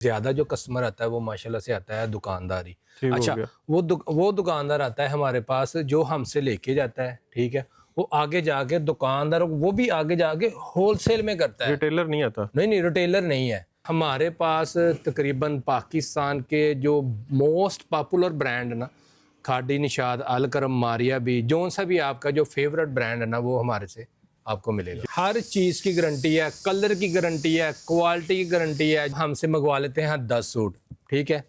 ज़्यादा जो कस्टमर आता है वो माशाल्लाह से आता है दुकानदारी। ठीक हो अच्छा, गया। वो दुकानदार आता है हमारे पास जो हमसे लेके जाता है, ठीक है? वो आगे जाके दुकानदार वो भी आगे जाके होलसेल में करता है। रिटेलर नहीं आता। नहीं, रिटेलर नहीं है। हमारे पास तकरीबन पाकिस्तान के जो मोस्ट पॉपुलर ब्रांड ना, खादी, निशाद, अलकरम, मारिया भी, जौन सा भी आपका जो फेवरेट ब्रांड है ना, वो हमारे से आपको मिलेगा। हर चीज़ की गारंटी है, कलर की गारंटी है, क्वालिटी की गारंटी है। हमसे मंगवा लेते हैं 10 सूट, ठीक है?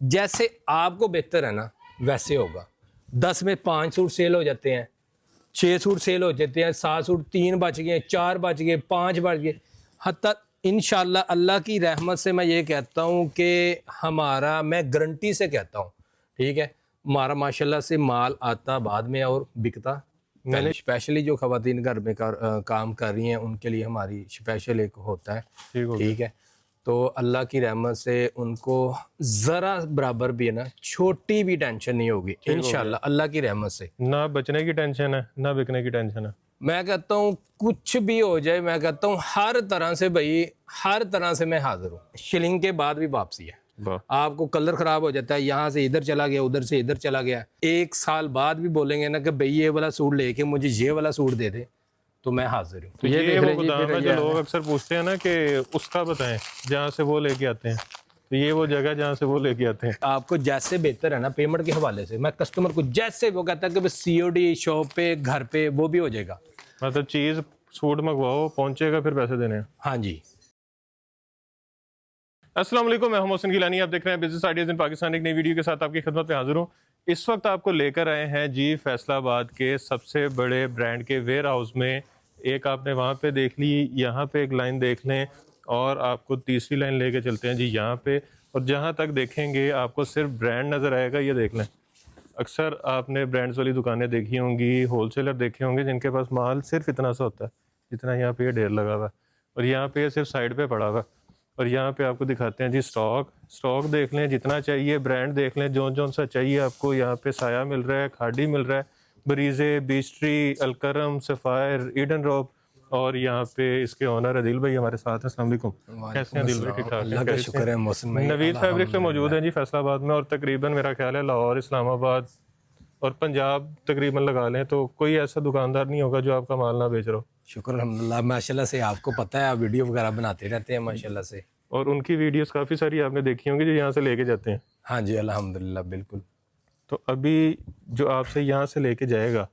जैसे आपको बेहतर है ना, वैसे होगा। 10 में 5 सूट सेल हो जाते हैं, 6 सूट सेल हो जाते हैं, 7 सूट 3 बच गए, 4 बच गए, 5 बच गए। हत्ता इंशाल्लाह अल्लाह की रहमत से मैं ये कहता हूँ कि मैं गारंटी से कहता हूँ, ठीक है? हमारा माशाल्लाह से माल आता बाद में और बिकता पहले। स्पेशली जो ख़वातीन घर में काम कर रही हैं उनके लिए हमारी स्पेशल एक होता है, ठीक है? तो अल्लाह की रहमत से उनको ज़रा बराबर भी है ना, छोटी भी टेंशन नहीं होगी इंशाल्लाह अल्लाह की रहमत से। ना बचने की टेंशन है, ना बिकने की टेंशन है। मैं कहता हूँ कुछ भी हो जाए, मैं कहता हूँ हर तरह से भाई, हर तरह से मैं हाजिर हूँ। शिलिंग के बाद भी वापसी है। आपको कलर खराब हो जाता है, यहाँ से इधर चला गया, उधर से इधर चला गया, 1 साल बाद भी बोलेंगे ना कि भाई ये वाला सूट लेके मुझे ये वाला सूट दे दे, तो मैं हाजिर हूँ। तो ये वो गोदाम है जो लोग अक्सर पूछते हैं ना कि उसका बताएं जहाँ से वो लेके आते हैं, तो ये वो जगह जहाँ से वो लेके आते हैं। आपको जैसे बेहतर है ना, पेमेंट के हवाले से मैं कस्टमर को जैसे वो कहता है कि COD शॉप पे, घर पे, वो भी हो जाएगा। मतलब चीज़ सूट मंगवाओ, पहुंचेगा, फिर पैसे देने हैं। हाँ जी। अस्सलाम वालेकुम, मैं मोहसिन गिलानी, आप देख रहे हैं बिजनेस आइडियाज़ इन पाकिस्तान। एक नई वीडियो के साथ आपकी खिदमत में हाजिर हूँ। इस वक्त आपको लेकर आए हैं जी फैसलाबाद के सबसे बड़े ब्रांड के वेयर हाउस में। एक आपने वहाँ पे देख ली, यहाँ पे एक लाइन देख लें और आपको तीसरी लाइन लेके चलते हैं जी यहाँ पे। और जहाँ तक देखेंगे आपको सिर्फ ब्रांड नज़र आएगा, ये देख लें। अक्सर आपने ब्रांड्स वाली दुकानें देखी होंगी, होलसेलर देखे होंगे जिनके पास माल सिर्फ इतना सा होता है जितना यहाँ पे ढेर लगा हुआ है, और यहाँ पे सिर्फ साइड पे पड़ा हुआ है। और यहाँ पे आपको दिखाते हैं जी स्टॉक देख लें, जितना चाहिए ब्रांड देख लें, जौन सा चाहिए आपको यहाँ पे साया मिल रहा है, खाड़ी मिल रहा है, Bareeze, Beach Tree, Alkaram, Sapphire, Eden Robe. और यहाँ पे इसके ओनर अदिल भाई हमारे साथ हैं। अस्सलाम वालेकुम, कैसे हैं अदिल भाई? ठीक ठाक, अल्लाह का शुक्र है मोहसिन भाई। नवीद फैब्रिक पे मौजूद हैं जी फैसलाबाद में, और तकरीबन मेरा ख्याल है लाहौर, इस्लामाबाद और पंजाब तकरीबन लगा लें तो कोई ऐसा दुकानदार नहीं होगा जो आपका माल ना बेच रहा हो। शुक्र अल्हम्दुलिल्लाह, माशाल्लाह से आपको पता है आप वीडियो वगैरह बनाते रहते हैं माशाल्लाह से। और उनकी वीडियोस काफ़ी सारी आपने देखी होंगी जो यहाँ से लेके जाते हैं। हाँ जी, अल्हम्दुलिल्लाह, बिल्कुल। तो अभी जो आपसे यहाँ से लेके जाएगा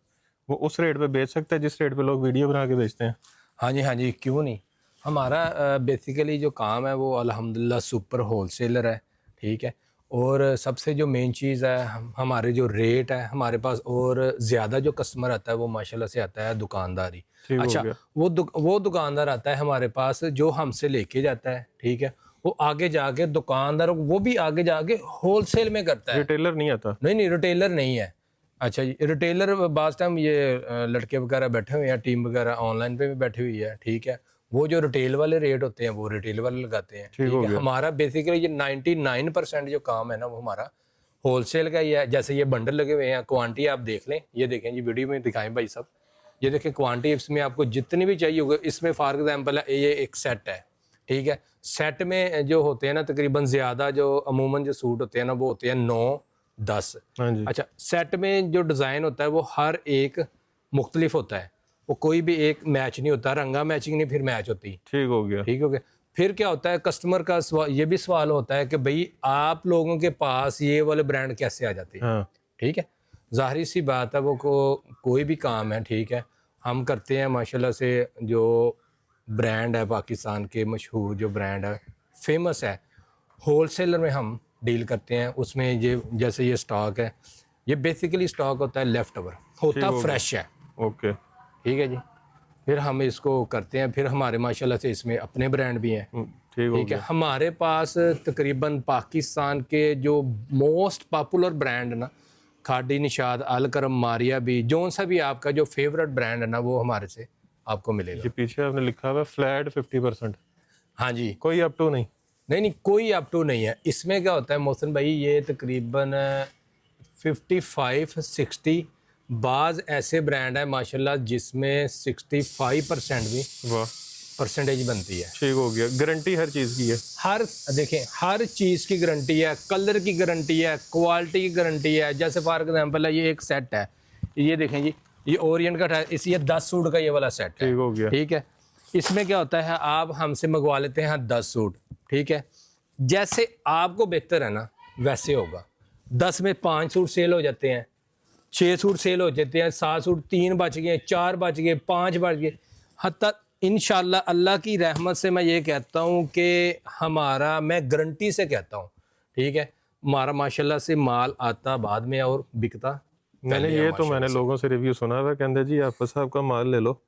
वो उस रेट पे बेच सकता है जिस रेट पे लोग वीडियो बना के बेचते हैं? हाँ जी, हाँ जी, क्यों नहीं। हमारा बेसिकली जो काम है वो अल्हम्दुलिल्लाह सुपर होलसेलर है, ठीक है? और सबसे जो मेन चीज़ है हमारे जो रेट है हमारे पास, और ज़्यादा जो कस्टमर आता है वो माशाल्लाह से आता है दुकानदारी। अच्छा, वो दुकानदार आता है हमारे पास जो हमसे लेके जाता है, ठीक है? वो आगे जाके दुकानदार वो भी आगे जाके होलसेल में करता है। रिटेलर नहीं आता। नहीं, रिटेलर नहीं है। अच्छा जी, रिटेलर बाज़ टाइम ये लड़के वगैरह बैठे हुए हैं, टीम वगैरह ऑनलाइन पे भी बैठी हुई है, ठीक है? वो जो रिटेल वाले रेट होते हैं वो रिटेल वाले लगाते हैं, ठीक है? हमारा बेसिकली ये 99% जो काम है ना वो हमारा होलसेल का ही है। जैसे ये बंडल लगे हुए हैं, क्वांटिटी आप देख लें, ये देखें जी, वीडियो में दिखाएं भाई साहब, ये देखें क्वांटिटी इसमें आपको जितनी भी चाहिए होगी। इसमें फॉर एग्जाम्पल है ये एक सेट है, ठीक है? सेट में जो होते हैं ना तकरीबन ज़्यादा जो अमूमन जो सूट होते हैं ना वो होते हैं 9-10। हाँ जी। अच्छा, सेट में जो डिज़ाइन होता है वो हर एक मुख्तलिफ होता है, वो कोई भी एक मैच नहीं होता, रंगा मैचिंग नहीं फिर मैच होती। ठीक हो गया। ठीक हो गया। फिर क्या होता है, कस्टमर का ये भी सवाल होता है कि भाई आप लोगों के पास ये वाले ब्रांड कैसे आ जाते हैं? हाँ। ठीक है, जाहिर सी बात है, वो कोई भी काम है, ठीक है, हम करते हैं माशाल्लाह से। जो ब्रांड है पाकिस्तान के मशहूर जो ब्रांड है, फेमस है, होलसेलर में हम डील करते हैं। उसमें ये जैसे ये स्टॉक है, ये बेसिकली स्टॉक होता है लेफ्ट ओवर, होता फ्रेश है। ओके, ठीक है जी। फिर हम इसको करते हैं, फिर हमारे माशाल्लाह से इसमें अपने ब्रांड भी हैं। ठीक है, हमारे पास तकरीबन पाकिस्तान के जो मोस्ट पॉपुलर ब्रांड ना, खादी, निशाद, अलकरम, मारिया भी, जौन सा भी आपका जो फेवरेट ब्रांड है ना वो हमारे से आपको मिलेगा। ये पीछे आपने लिखा हुआ फ्लैट 50%। हाँ जी, कोई अप टू नहीं? नहीं, कोई अप टू नहीं है। इसमें क्या होता है मोहसिन भाई, ये तकरीबन 55-60, बाज़ ऐसे ब्रांड है माशाल्लाह जिसमें 65% भी वाह परसेंटेज बनती है। ठीक हो गया। गारंटी हर चीज़ की है? हर देखें हर चीज़ की गारंटी है, कलर की गारंटी है, क्वालिटी की गारंटी है। जैसे फॉर एग्जांपल है, ये एक सेट है, ये देखें जी, ये ओरिएंट का है, इस ये 10 सूट का ये वाला सेट है। ठीक हो गया। ठीक है, इसमें क्या होता है, आप हमसे मंगवा लेते हैं 10 सूट, ठीक है, जैसे आपको बेहतर है ना वैसे होगा। 10 में 5 सूट सेल हो जाते हैं, 6 सूट सेल हो जाते हैं, 7 सूट 3 बच गए, 4 बच गए, 5 बच गए। हत्ता इंशाल्लाह अल्लाह की रहमत से मैं ये कहता हूँ कि हमारा, मैं गारंटी से कहता हूँ, ठीक है, हमारा माशाल्लाह से माल आता बाद में और बिकता मैंने पहले है ये तो माशाल्लाह मैंने से। लोगों से रिव्यू सुना हुआ, कहते जी आप साहब का माल ले लो,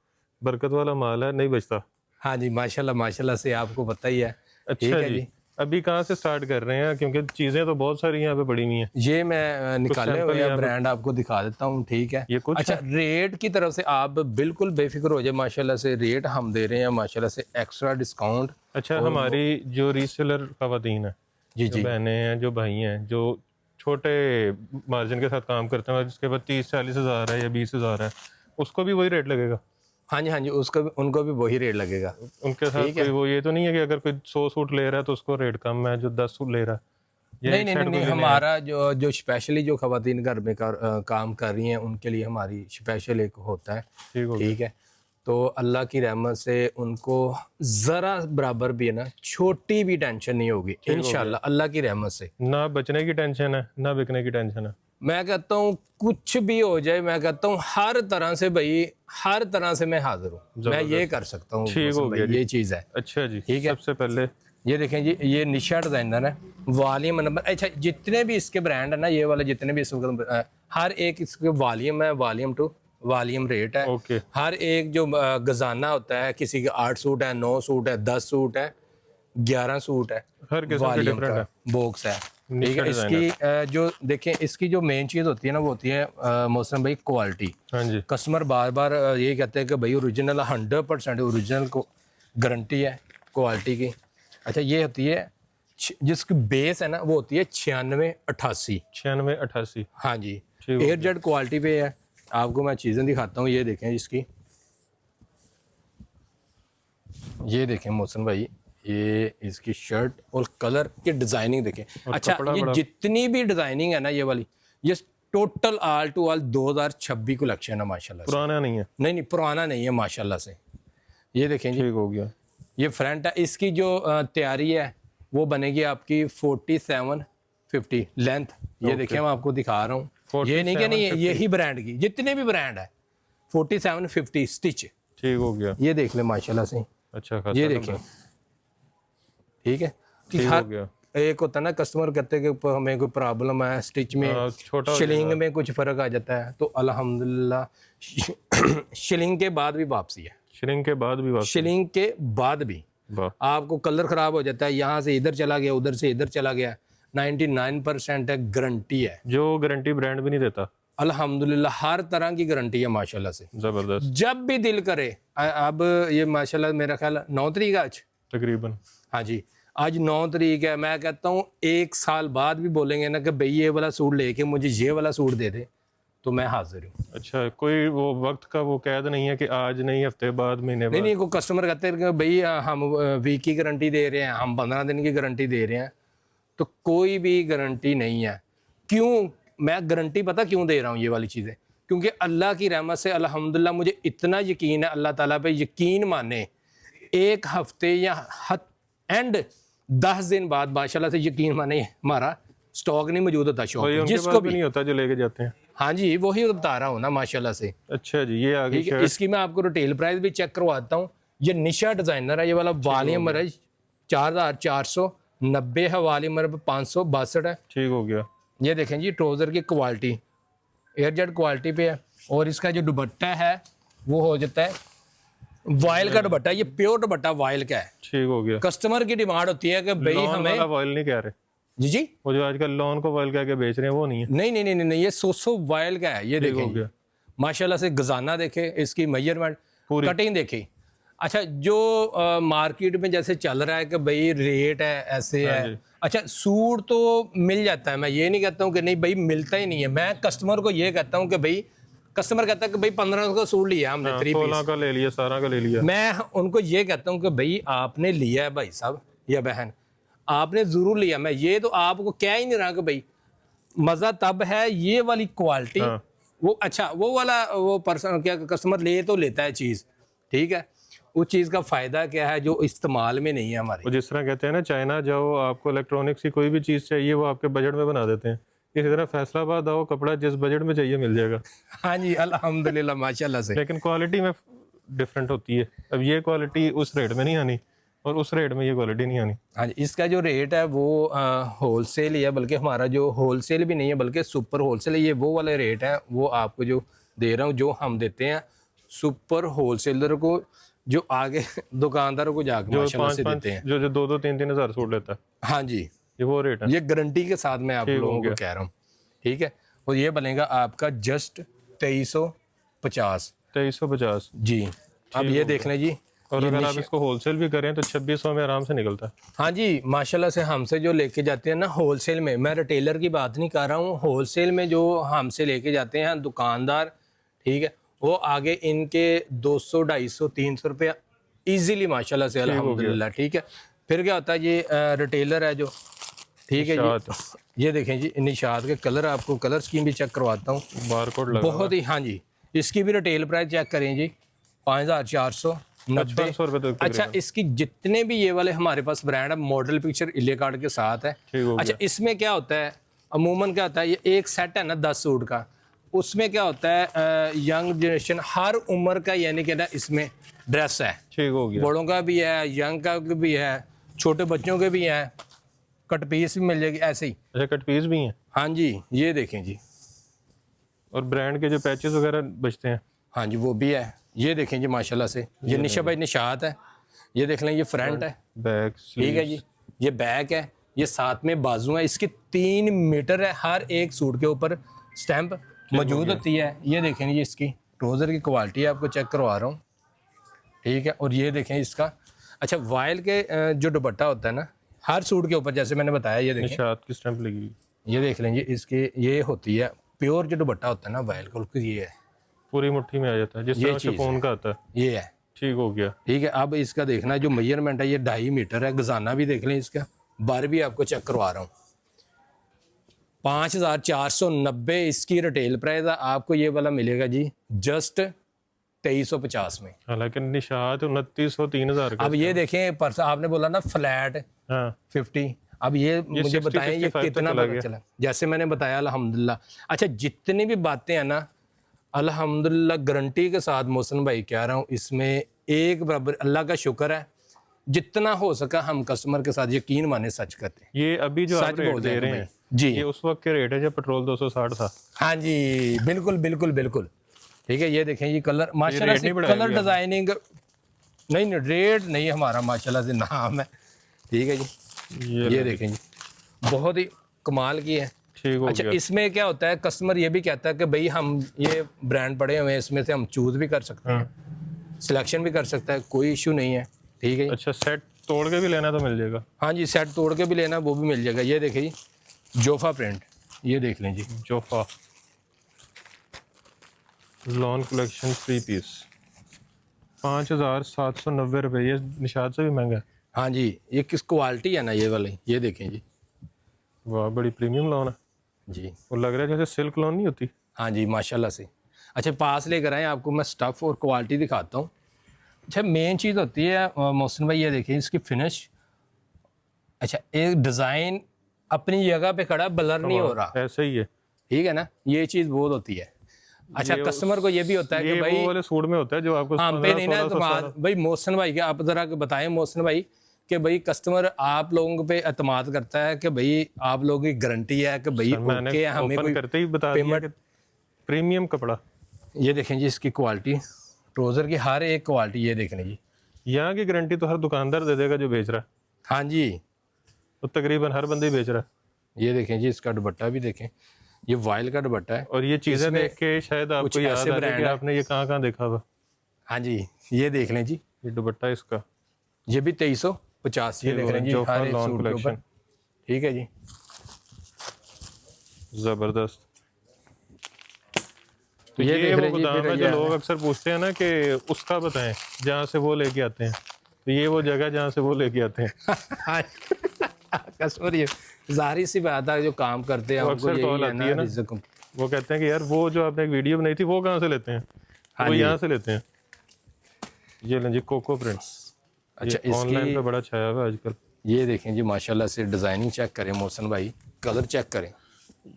बरकत वाला माल है, नहीं बचता। हाँ जी, माशाल्लाह माशाल्लाह से आपको पता ही है। ठीक अच्छा है जी। अभी कहाँ से स्टार्ट कर रहे हैं, क्योंकि चीज़ें तो बहुत सारी यहाँ पे पड़ी हुई हैं। ये मैं निकाले सैंपल हुए यहाँ पे- ब्रांड आपको दिखा देता हूँ, ठीक है। ये कुछ अच्छा, रेट की तरफ से आप बिल्कुल बेफिक्र हो जाए, माशाल्लाह से रेट हम दे रहे हैं माशाल्लाह से एक्स्ट्रा डिस्काउंट। अच्छा, हमारी जो रीसेलर खवातीन है, जी जो जी बहनें हैं, जो भाई हैं, जो छोटे मार्जिन के साथ काम करते हैं, जिसके पास 30-40 हज़ार है या 20 हज़ार है, उसको भी वही रेट लगेगा? हाँ जी, हाँ जी, उसका भी, उनको भी वही रेट लगेगा। उनके साथ ठीक है। कोई वो ये तो नहीं है कि अगर कोई 100 सूट ले रहा है तो उसको रेट कम है जो 10 सूट ले रहा है? या नहीं एक नहीं सेट नहीं, कोई नहीं लेने आया? हमारा जो स्पेशली जो खवातीन घर में काम कर रही हैं उनके लिए हमारी स्पेशल एक होता है। ठीक हो गया। ठीक है, तो अल्लाह की रहमत से उनको ज़रा बराबर भी है ना छोटी भी टेंशन नहीं होगी इंशाल्लाह अल्लाह की रहमत से। ना बचने की टेंशन है ना बिकने की टेंशन है। मैं कहता हूँ कुछ भी हो जाए, मैं कहता हूँ हर तरह से भाई, हर तरह से मैं हाजिर हूँ, मैं ये कर सकता हूँ। ठीक हो भाई गया जी। ये चीज़ है। अच्छा जी। ठीक है। सबसे पहले ये देखें जी, ये निशा डिजाइनर है, वॉल्यूम नंबर। अच्छा, जितने भी इसके ब्रांड है ना, ये वाले जितने भी इसके हर एक इसके वॉल्यूम है, वॉल्यूम टू वॉल्यूम रेट है। ओके। हर एक जो गजाना होता है, किसी के 8 सूट है, 9 सूट है, 10 सूट है, 11 सूट है, हर किस्म के वॉल्यूम डिफरेंट का है। बॉक्स है। ठीक निशा है, इसकी जो देखें, इसकी जो मेन चीज़ होती है ना, वो होती है मौसम भाई क्वालिटी। हाँ जी। कस्टमर बार बार ये कहते हैं कि भाई ओरिजिनल 100% ओरिजिनल को गारंटी है क्वालिटी की। अच्छा, ये होती है जिसकी बेस है ना, वो होती है 9688। 9688। हाँ जी, ठीक एयर जेट क्वालिटी पे है। आपको मैं चीज़ें दिखाता हूँ, ये देखें इसकी, ये देखें मोहसिन भाई, ये इसकी शर्ट और कलर की डिज़ाइनिंग देखें। अच्छा, कपड़ा ये बड़ा- जितनी भी डिज़ाइनिंग है ना, ये वाली, ये total all to all 2026 collection है माशाल्लाह से। पुराना नहीं है। नहीं नहीं, पुराना नहीं है माशाल्लाह से। ये देखें जी, ठीक हो गया। ये फ्रंट है, इसकी जो तैयारी है वो बनेगी आपकी 4750 लेंथ। ये देखिए, मैं आपको दिखा रहा हूँ, ये नहीं कि नहीं, यही ब्रांड की जितने भी ब्रांड है 4750 स्टिच। ठीक हो गया। ये देख ले माशाल्लाह से, अच्छा खासा ये कपड़ा। देखें। ठीक है, कि ठीक हो हर गया। एक होता है ना, कस्टमर कहते हैं कि हमें कोई प्रॉब्लम है स्टिच में, छोटा हो शिलिंग में कुछ फ़र्क आ जाता है, तो अल्हम्दुलिल्लाह शिलिंग के बाद भी वापसी है। श्रिंक के बाद भी वापस। शिलिंग के बाद भी वाह। आपको कलर ख़राब हो जाता है, यहाँ से इधर चला गया, उधर से इधर चला गया, 99% है, गारंटी है। जो गारंटी ब्रांड भी नहीं देता। अल्हम्दुलिल्लाह हर तरह की गारंटी है माशाल्लाह से। जबरदस्त। जब भी दिल करे, अब ये माशाल्लाह मेरा ख्याल 9 तारीख है आज। तकरीबन। हाँ जी, आज 9 तारीख है। मैं कहता हूँ 1 साल बाद भी बोलेंगे ना कि भाई ये वाला सूट लेके मुझे ये वाला सूट दे दे, तो मैं हाजिर हूँ। अच्छा, कोई वो वक्त का वो कैद नहीं है कि आज नहीं, हफ्ते बाद, महीने नहीं बाद? नहीं, कोई कस्टमर कहते हैं कि भाई हम वीक की गारंटी दे रहे हैं, हम 15 दिन की गारंटी दे रहे हैं, तो कोई भी गारंटी नहीं है। क्यों मैं गारंटी पता क्यों दे रहा हूँ ये वाली चीज़ें? क्योंकि अल्लाह की रहमत से अल्हम्दुलिल्लाह मुझे इतना यकीन है, अल्लाह ताला पे यकीन माने, एक हफ्ते या एंड 10 दिन बाद माशाल्लाह से यकीन माने हमारा स्टॉक नहीं मौजूद होता शॉप कोई पे, उनके जिसको पास भी। भी नहीं होता जो लेके जाते हैं। हाँ जी, वही तो बता रहा हूँ ना माशाल्लाह से। अच्छा जी, ये आगे ठीक है, इसकी मैं आपको रिटेल प्राइस भी चेक करवाता हूँ। ये निशा डिजाइनर है, ये वाला वॉल्यूम है 4490 है, वॉल्यूम 562 है। ठीक हो गया। ये देखें जी, ट्राउजर की क्वालिटी एयर जेट क्वालिटी पे है, और इसका जो दुपट्टा है वो हो जाता है वायल का दुपट्टा, ये प्योर दुपट्टा वायल का है। ठीक हो गया। कस्टमर की डिमांड होती है कि भाई लॉन हमें, वाला वॉयल नहीं कह रहे? जी जी, वो जो आजकल लॉन को वॉयल कह के बेच रहे हैं वो नहीं है? नहीं नहीं नहीं नहीं, नहीं, ये 100 वायल का है। ये ठीक हो देखें गया। माशाल्लाह से, गजाना देखे, इसकी मेजरमेंट, पूरी। कटिंग देखे। अच्छा, जो मार्केट में जैसे चल रहा है कि भाई रेट है ऐसे हाँ है, जी। अच्छा सूट तो मिल जाता है, मैं ये नहीं कहता हूँ कि नहीं भाई मिलता ही नहीं है। मैं कस्टमर को ये कहता हूँ कि भाई कस्टमर कहता है कि भाई 1500 का सूट लिया हमने 3 पीस, 16 का ले लिया, 17 का ले लिया। मैं उनको ये कहता हूँ कि भाई आपने लिया है भाई साहब या बहन, आपने जरूर लिया, मैं ये तो आपको क्या ही नहीं रहा कि भाई मजा तब है ये वाली क्वालिटी। हाँ। वो अच्छा वो वाला वो पर्सन क्या कस्टमर ले तो लेता है चीज, ठीक है, उस चीज का फायदा क्या है जो इस्तेमाल में नहीं है हमारे। वो जिस तरह कहते हैं ना, चाइना जाओ आपको इलेक्ट्रॉनिक्स की कोई भी चीज़ चाहिए वो आपके बजट में बना देते हैं, इसी तरह फैसलाबाद आओ कपड़ा जिस बजट में चाहिए मिल जाएगा, हाँ जी अल्हम्दुलिल्लाह माशाल्लाह से। लेकिन क्वालिटी में डिफरेंट होती है। अब ये क्वालिटी उस रेट में नहीं आनी और उस रेट में ये क्वालिटी नहीं आनी। हाँ जी, इसका जो रेट है वो होलसेल ही है, बल्कि हमारा जो होलसेल भी नहीं है बल्कि सुपर होलसेल है। ये वो वाले रेट है वो आपको जो दे रहा हूँ, जो हम देते हैं सुपर होलसेलर को, जो आगे दुकानदारों को जाकर जो माशाल्लाह से 5-5 देते हैं। जो 2-3 हज़ार सूट लेता है, हाँ जी, ये वो रेट है। ये गारंटी के साथ मैं आप ठीक हो लोगों को गया। कह रहा हूँ, ठीक है। और ये बनेगा आपका जस्ट 2350 2350। जी। अब ये देख लें जी, और ये अगर आप इसको होलसेल भी करें तो 2600 में आराम से निकलता है। हाँ जी माशाल्लाह से हमसे जो लेके जाते हैं ना होलसेल में, मैं रिटेलर की बात नहीं कर रहा हूँ, होलसेल में जो हमसे लेके जाते हैं दुकानदार, ठीक है, वो आगे इनके 200 250 300 रुपया इजीली माशाल्लाह से अल्हम्दुलिल्लाह, ठीक है। फिर क्या होता है ये रिटेलर है जो, ठीक है जी, ये देखें जी निशात के कलर, आपको कलर स्कीम भी चेक करवाता हूँ, बारकोड लगा बहुत ही, हाँ जी, इसकी भी रिटेल प्राइस चेक करें जी 5490। 5500 रुपये तक। अच्छा इसकी जितने भी ये वाले हमारे पास ब्रांड है, मॉडल पिक्चर इले कार्ड के साथ है। ठीक हो अच्छा इसमें क्या होता है, अमूमन क्या होता है, ये एक सेट है ना 10 सूट का, उसमें क्या होता है यंग जनरेशन हर उम्र का यानी कि ना इसमें ड्रेस है, ठीक हो गया। बड़ों का भी है, यंग का भी है, छोटे बच्चों के भी हैं, कट पीस भी मिल जाएगी ऐसे ही। अच्छा कट पीस भी हैं। हाँ जी ये देखें जी, और ब्रांड के जो पैचेस वगैरह बचते हैं, हाँ जी वो भी है, ये देखें जी माशाल्लाह से, ये निशा भाई निशात है, ये देख लें, ये फ्रंट है, बैक ठीक है जी, ये बैक है, ये साथ में बाजू है, इसकी 3 मीटर है, हर एक सूट के ऊपर स्टैंप मौजूद होती है। ये देखें जी इसकी ट्राउजर की क्वालिटी आपको चेक करवा रहा हूँ, ठीक है। और ये देखें इसका, अच्छा वायल के जो दुपट्टा होता है ना हर सूट के ऊपर, जैसे मैंने बताया, ये देखें निशात की स्टैंप लगी हुई। ये देख लें जी, इसके ये होती है प्योर जो दुपट्टा होता है ना वायल का, उसकी ये है, पूरी मुट्ठी में आ जाता है जिस ये तरह चीज़ शिफॉन का आता है। ये है, ठीक हो गया। ठीक है। अब इसका देखना जो मेजरमेंट है ये 2.5 मीटर है, गजाना भी देख लें, इसका बार भी आपको चेक करवा रहा हूँ, 5490 इसकी रिटेल प्राइस है, आपको ये वाला मिलेगा जी जस्ट 2350 में। हालांकि निशात 2900 3000 का। अब ये देखें परस आपने बोला ना फ्लैट हाँ 50, अब ये मुझे 60, बताएं ये 65 कितना चला पता गया। चला, जैसे मैंने बताया अल्हम्दुलिल्लाह। अच्छा जितनी भी बातें हैं ना अल्हम्दुलिल्लाह गारंटी के साथ मोहसिन भाई कह रहा हूँ, इसमें एक बराबर अल्लाह का शुक्र है, जितना हो सका हम कस्टमर के साथ यकीन माने सच करते हैं। ये अभी जो आप सच रेट बोल दे रहे रहे हैं हैं जी, ये उस वक्त के रेट है जब पेट्रोल 260 था। हाँ जी बिल्कुल बिल्कुल बिल्कुल, ठीक है। ये देखें ये कलर माशाल्लाह से, कलर डिजाइनिंग नहीं नहीं रेट नहीं हमारा माशाल्लाह से नाम है, ठीक है जी। ये देखें जी बहुत ही कमाल की है। ठीक हो अच्छा गया। इसमें क्या होता है, कस्टमर ये भी कहता है कि भाई हम ये ब्रांड पड़े हुए हैं, इसमें से हम चूज भी कर सकते हैं, सिलेक्शन भी कर सकता है, कोई इशू नहीं है, ठीक है जी। अच्छा सेट तोड़ के भी लेना तो मिल जाएगा। हाँ जी सेट तोड़ के भी लेना वो भी मिल जाएगा। ये देखिए जी जोफा प्रिंट, ये देख लें जी, जोफा लॉन कलेक्शन 3 पीस 5790 रुपये, ये निशात से भी महंगा है। हाँ जी ये किस क्वालिटी है ना ये वाली, ये देखें जी, वाह बड़ी प्रीमियम लॉन है जी और लग रहा है जैसे सिल्क लॉन नहीं होती। हाँ जी माशाल्लाह से। अच्छा पास लेकर आए आपको मैं स्टफ़ और क्वालिटी दिखाता हूँ। अच्छा मेन चीज़ होती है मोहसिन भाई, ये देखिए इसकी फिनिश, अच्छा एक डिज़ाइन अपनी जगह पे खड़ा, ब्लर नहीं हो रहा, ऐसे ही है, ठीक है ना, ये चीज़ बहुत होती है। अच्छा कस्टमर को ये भी होता है कि भाई वो वाले सूट में होता है जो आपको हम पे नहीं ना एतमाद, भाई मोहसिन भाई के आप ज़रा बताएं मोहसिन भाई कि भाई कस्टमर आप लोगों पे एतमाद करता है कि भाई आप लोगों की गारंटी है कि भाई ओके हमें कोई करते ही बता दिया कि प्रीमियम कपड़ा। ये देखें जी इसकी क्वालिटी, ट्राउज़र की हर एक क्वालिटी, ये देख लें जी, यहाँ की गारंटी तो हर दुकानदार दे देगा जो बेच रहा है, हाँ जी तो तकरीबन हर बंदे ही बेच रहा है। ये देखें जी इसका दुपट्टा भी देखें, ये वाइल का दुपट्टा है, और ये चीज़ें देख के शायद आपको याद आ जाए कि आपने ये कहाँ देखा हुआ। हाँ जी ये देख लें जी, ये दुपट्टा इसका, ये भी 2350, ये देख लें जी हर एक सूट के ऊपर, ठीक है जी जबरदस्त। तो ये ये देख वो लीजिए गोदाम फिर है ये जो है। लोग अक्सर पूछते हैं ना कि उसका बताएं जहाँ से वो लेके आते हैं, तो ये वो जगह जहाँ से वो लेके आते हैं। कस्टमर ये जाहिर सी बात है, जो काम करते हैं वो हमको अक्सर यही कॉल है आती ना है ना, रिज़्क। वो कहते हैं कि यार वो जो आपने एक वीडियो बनाई थी वो कहाँ से लेते हैं, हाँ वो जी। यहाँ से लेते हैं। ये लें जी कोको प्रिंट्स, अच्छा ये ऑनलाइन पे इसकी बड़ा छाया हुआ है आजकल। ये देखें जी माशाल्लाह से डिज़ाइनिंग चेक करें मोहसिन भाई, कलर चेक करें,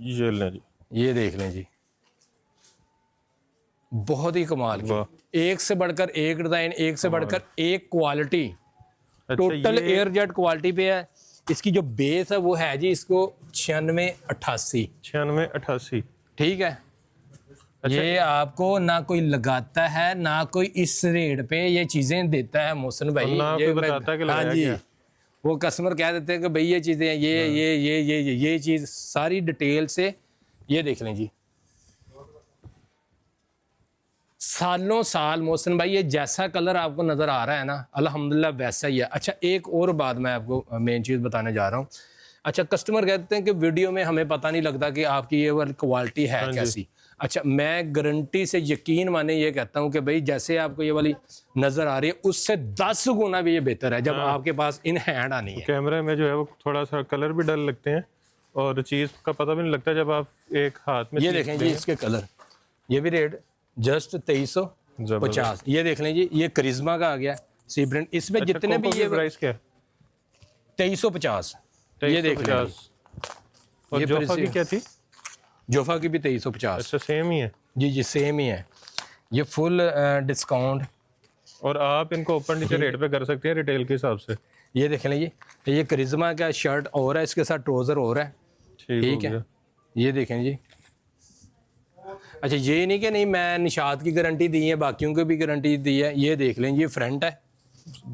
ये लें जी, ये देख लें जी, बहुत ही कमाल वाह। की, एक से बढ़कर एक डिज़ाइन, एक से बढ़कर एक क्वालिटी, अच्छा टोटल ये एयर जेट क्वालिटी पे है। इसकी जो बेस है वो है जी इसको 9688, 9688। ठीक है। अच्छा, ये आपको ना कोई लगाता है ना कोई इस रेट पे ये चीज़ें देता है मोहसिन और भाई। ना ये कोई बताता है कि हाँ लगाया जी, क्या। वो कस्टमर कह देते हैं कि भाई ये चीज़ें हैं, ये चीज़ सारी डिटेल से ये देख लें जी। सालों साल मोहसिन भाई ये जैसा कलर आपको नज़र आ रहा है ना अल्हम्दुलिल्लाह वैसा ही है। अच्छा एक और बात मैं आपको मेन चीज़ बताने जा रहा हूँ। अच्छा कस्टमर कहते हैं कि वीडियो में हमें पता नहीं लगता कि आपकी ये वाली क्वालिटी है हाँ जी। कैसी। अच्छा मैं गारंटी से यकीन माने ये कहता हूँ कि भाई जैसे आपको ये वाली नज़र आ रही है उससे 10 गुना भी ये बेहतर है जब आपके पास इन हैंड आनी है। कैमरे में जो है वो थोड़ा सा कलर भी डल लगते हैं और चीज़ का पता भी नहीं लगता जब आप एक हाथ में ये चीज़ देखें जी लेंगे। इसके कलर, ये भी रेट जस्ट 2350। जबरदस्त। ये देख लें जी, ये करिश्मा का आ गया सी प्रिंट, इसमें अच्छा, जितने भी कोको ये की प्राइस क्या है? 2350। ये देख लें 2350। और ये जोफा की फिर क्या थी? जोफा की भी 2350। अच्छा सेम ही है। जी सेम ही है, ये फुल डिस्काउंट। और आप इनको ऊपर नीचे रेट पे कर सकते हैं रिटेल के हिसाब से। ये देख लें जी, ये करिश्मा का शर्ट और है, इसके साथ ट्राउज़र और है, ठीक है। ये देखें जी। अच्छा ये नहीं कि नहीं मैं निशात की गारंटी दी है बाकियों को भी गारंटी दी है। ये देख लें ये फ्रंट है,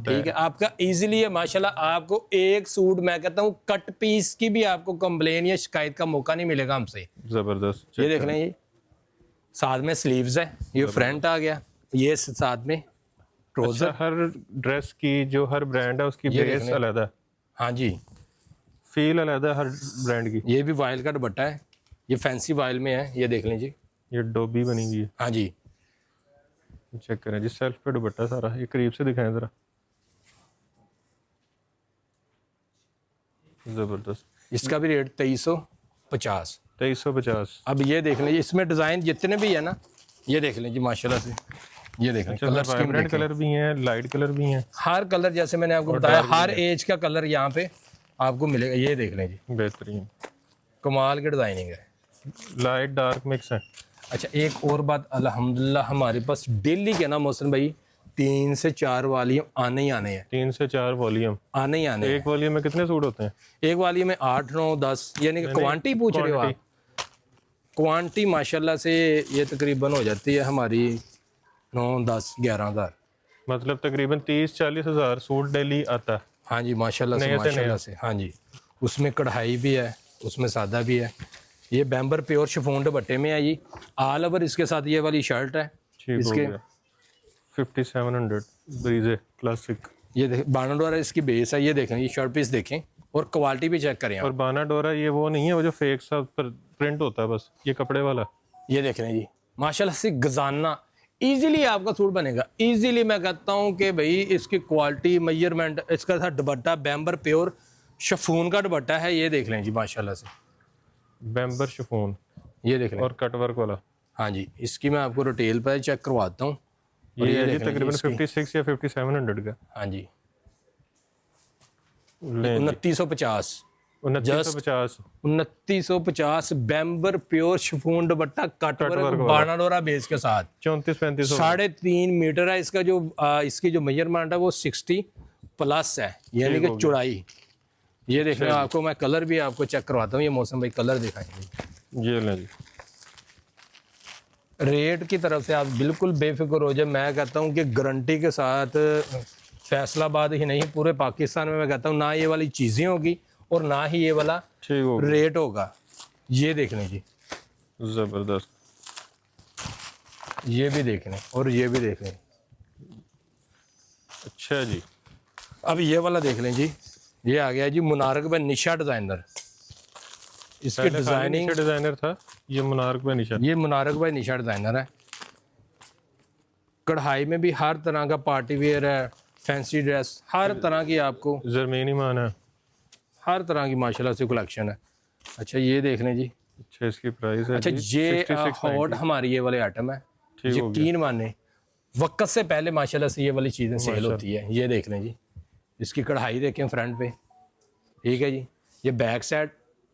ठीक है आपका इजीली है माशाल्लाह। आपको एक सूट मैं कहता हूँ कट पीस की भी आपको कंप्लेन या शिकायत का मौका नहीं मिलेगा हमसे। जबरदस्त। ये देख लें ये साथ में स्लीव्स है, ये फ्रंट आ गया, ये साथ में ट्राउजर। अच्छा, हर ड्रेस की जो हर ब्रांड है उसकी ये बेस देखने। अलग है, हाँ जी, फील अलग है हर ब्रांड की। ये भी वाइल का दुपट्टा है, ये फैंसी वाइल में है, ये देख लें जी। ये डोबी बनी हुई है, हाँ जी, चेक करें जी, सेल्फ पे दुपट्टा सारा। ये करीब से दिखाएं जरा, जबरदस्त। इसका भी रेट 2350। 2350। अब ये देख लें इसमें डिज़ाइन जितने भी है ना, ये देख लें जी माशाल्लाह से। ये देख लें अच्छा, कलर स्कीम वाइब्रेंट देखें। कलर भी हैं, लाइट कलर भी हैं, हर कलर जैसे मैंने आपको बताया हर एज का कलर यहाँ पे आपको मिलेगा। ये देख लें जी, बेहतरीन कमाल की डिज़ाइनिंग है। लाइट डार्क मिक्स है। अच्छा एक और बात, अल्हम्दुलिल्लाह हमारे पास डेली के ना मोहसिन भाई 3 से 4 वॉल्यूम आने ही आने हैं, 3 से 4 वॉल्यूम। आने ही आने हैं। एक वॉल्यूम में कितने सूट होते हैं? एक वाली में 8 9 10, यानी कि क्वांटिटी पूछ रहे हो आप? क्वांटिटी माशाल्लाह से ये तकरीबन हो जाती है हमारी 9 10 11,000। मतलब तकरीबन 30-40 हज़ार सूट डेली आता है। हाँ जी माशाल्लाह से, नए से माशाल्लाह से। हाँ जी, उसमें कढ़ाई भी है, उसमें सादा भी है। ये बैम्बर प्योर शिफॉन दुपट्टे में है जी, ऑल ओवर इसके साथ ये वाली शर्ट है। ठीक हो इसके गया 5700 ब्रीजे क्लासिक। ये देख बाना डोरा इसकी बेस है, ये देखें ये शर्ट पीस देखें और क्वालिटी भी चेक करें आप। और बाना डोरा ये वो नहीं है वो जो फेक सा पर प्रिंट होता है, बस ये कपड़े वाला। ये देख रहे हैं जी माशाल्लाह से गजाना इजीली आपका सूट बनेगा। इजीली मैं कहता हूँ कि भाई इसकी क्वालिटी मेजरमेंट, इसका था दुपट्टा बैम्बर प्योर शिफॉन का दुपट्टा है। ये देख लें जी माशाल्लाह से, बैम्बर शिफॉन ये देख लें। और कटवर्क वाला। हाँ जी, इसकी मैं आपको डिटेल पर चेक करवाता हूँ। और ये है जी देख लें जी तकरीबन इसकी। 56 या 5700 का। हाँ जी, ले 2950। 2950। 2950 बैम्बर प्योर शिफॉन दुपट्टा कटवर्क बाना डोरा बेस के साथ 34-35 3.5 मीटर है इसका जो इसकी जो मेजरमेंट है वो 60 प्लस है, यानी कि चौड़ाई। ये देखने आपको मैं कलर भी आपको चेक करवाता हूँ। ये मौसम भाई कलर दिखाएंगे। ये लें जी। रेट की तरफ से आप बिल्कुल बेफिक्र हो जाए। मैं कहता हूँ कि गारंटी के साथ फैसलाबाद ही नहीं पूरे पाकिस्तान में मैं कहता हूँ ना ये वाली चीज़ें होगी और ना ही ये वाला ठीक हो गया, रेट होगा। ये देख लें जी, जबरदस्त। ये भी देख लें और ये भी देख लें। अच्छा जी, अब ये वाला देख लें जी, ये आ गया जी मुनारक बाय निशा डिज़ाइनर। इसके डिज़ाइनिंग डिजाइनर था ये मुनारक में निशान। ये मुनारक बाय निशा डिज़ाइनर है। कढ़ाई में भी हर तरह का पार्टी वेयर है, फैंसी ड्रेस, हर तरह की आपको, जरमीनी मान है। हर तरह की माशाल्लाह से कलेक्शन है। अच्छा ये देख लें जी। अच्छा इसकी प्राइस है अच्छा जी ये 6690। हॉट हमारी ये वाले आइटम है, ठीक हो गया। यकीन माने वक्त से पहले माशाल्लाह से ये वाली चीज़ें सेल होती है। ये देख लें जी, इसकी कढ़ाई देखें फ्रंट पे, ठीक है जी। ये बैक साइड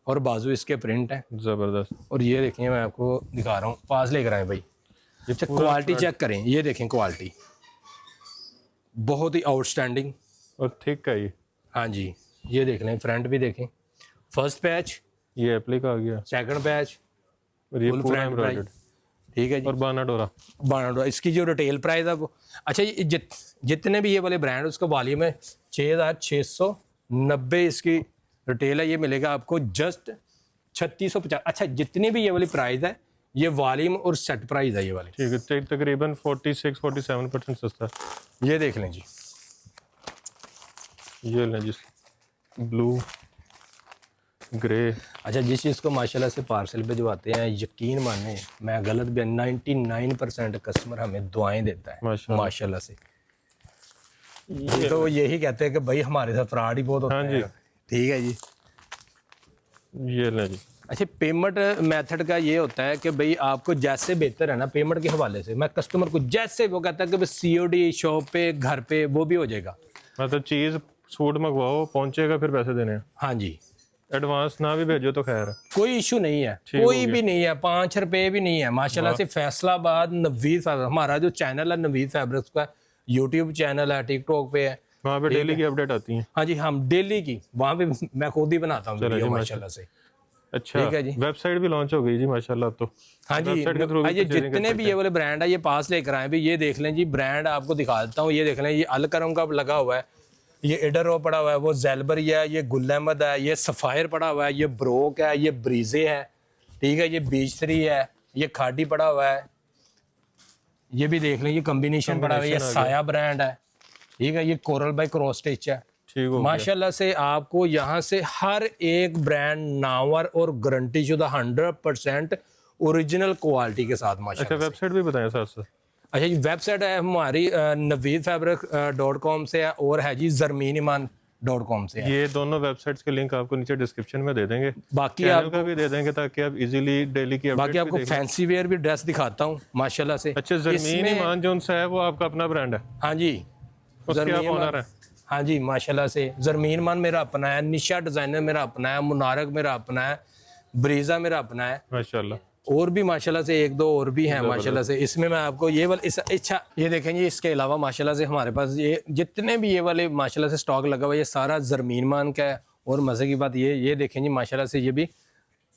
और बाजू इसके प्रिंट है, जबरदस्त। और ये देखें मैं आपको दिखा रहा हूँ, पास लेकर आए भाई। अच्छा क्वालिटी चेक करें, ये देखें क्वालिटी बहुत ही आउटस्टैंडिंग और थिक का ये। हाँ जी, ये देख लें, फ्रंट भी देखें, फर्स्ट पैच, ये एप्लिक आ गया सेकंड पैच, और ये फुल पूरा फ्रंट एम्ब्रॉयडर्ड प्राइस, ठीक है जी। और बाना डोरा। बाना, इसकी जो रिटेल प्राइस है वो, अच्छा ये जितने भी ये वाले ब्रांड उसका वॉल्यूम है 6690 इसकी रिटेल है। ये मिलेगा आपको जस्ट 3650। अच्छा जितनी भी ये वाली प्राइस है ये वॉल्यूम और सेट प्राइस है ये वाली, ठीक है। तकरीबन 46-47% सस्ता है। ये देख लें जी। ये लें जी, ब्लू ग्रे। अच्छा जिस चीज़ को माशाल्लाह से पार्सल भिजवाते हैं, यकीन माने मैं गलत भी, 99% कस्टमर हमें दुआएं देता है माशाल्लाह से। ये तो यही कहते हैं कि भाई हमारे साथ फ्रॉड ही बहुत होता है। ठीक है जी। ये लें जी। अच्छा पेमेंट मेथड का ये होता है कि भाई आपको जैसे बेहतर है ना पेमेंट के हवाले से, मैं कस्टमर को जैसे वो कहता है कि COD शॉप पे घर पे वो भी हो जाएगा। मतलब चीज़ सूट मंगवाओ पहुंचेगा फिर पैसे देने हैं। हाँ जी, एडवांस ना भी भेजो तो खैर है, कोई इशू नहीं है, कोई भी नहीं है, 5 रुपए भी नहीं है माशाल्लाह से। फैसलाबाद नवीद फैब्रिक, हमारा जो चैनल है नवीद फैब्रिक्स का यूट्यूब चैनल है, टिकटॉक पे है, वहाँ पे डेली की अपडेट आती है। हाँ जी, हम डेली की वहाँ पे मैं खुद ही बनाता हूँ वीडियो माशाल्लाह से। अच्छा ठीक है जी। वेबसाइट भी लॉन्च हो गई जी माशाल्लाह। तो हाँ जी, ये जितने भी ये वाले ब्रांड है ये पास लेकर आए भी। ये देख लें जी, ब्रांड आपको दिखा देता हूँ। ये देख लें, ये अलकरम का लगा हुआ है, ये इडरो पड़ा हुआ है, वो जेलबरी है, ये गुल अहमद है, ये सफ़ायर पड़ा हुआ है, ये ब्रोक है, ये ब्रीजे है, ठीक है, ये बीच 3 है, ये खाडी पड़ा हुआ है। ये भी देख लें, ये कॉम्बिनेशन पड़ा हुआ है, ये साया ब्रांड है, ठीक है, ये कोरल बाय क्रॉस स्टिच है। ठीक हो माशाल्लाह से आपको यहाँ से हर एक ब्रांड नावर और गारंटी शुदा 100% ओरिजिनल क्वालिटी के साथ माशाल्लाह। अच्छा वेबसाइट भी बताएं साथ साथ। अच्छा जी, वेबसाइट है हमारी naveedfabric.com से है, और है जी zarmeeneman.com से है। ये दोनों वेबसाइट्स के लिंक आपको नीचे डिस्क्रिप्शन में दे देंगे, बाकी चैनल का भी दे देंगे ताकि आप इजीली डेली की बाकी अपडेट आपको फैंसी वेयर भी ड्रेस दिखाता हूँ माशाल्लाह से। अच्छा ज़रमीन ईमान जो उनसे है वो आपका अपना ब्रांड है? हाँ जी, उसके आप ओनर हैं? हाँ जी माशाल्लाह से। ज़रमीन ईमान मेरा अपना है, निशा डिज़ाइनर मेरा अपना है, मुनारक मेरा अपना है, ब्रीजा मेरा अपना है, माशाल्लाह। और भी माशाल्लाह से 1-2 और भी हैं माशाल्लाह से। इसमें मैं आपको ये वाले अच्छा ये देखेंगे, इसके अलावा माशाल्लाह से हमारे पास ये जितने भी ये वाले माशाल्लाह से स्टॉक लगा हुआ है ये सारा ज़रमीन ईमान का है। और मज़े की बात ये देखेंगे माशाल्लाह से ये भी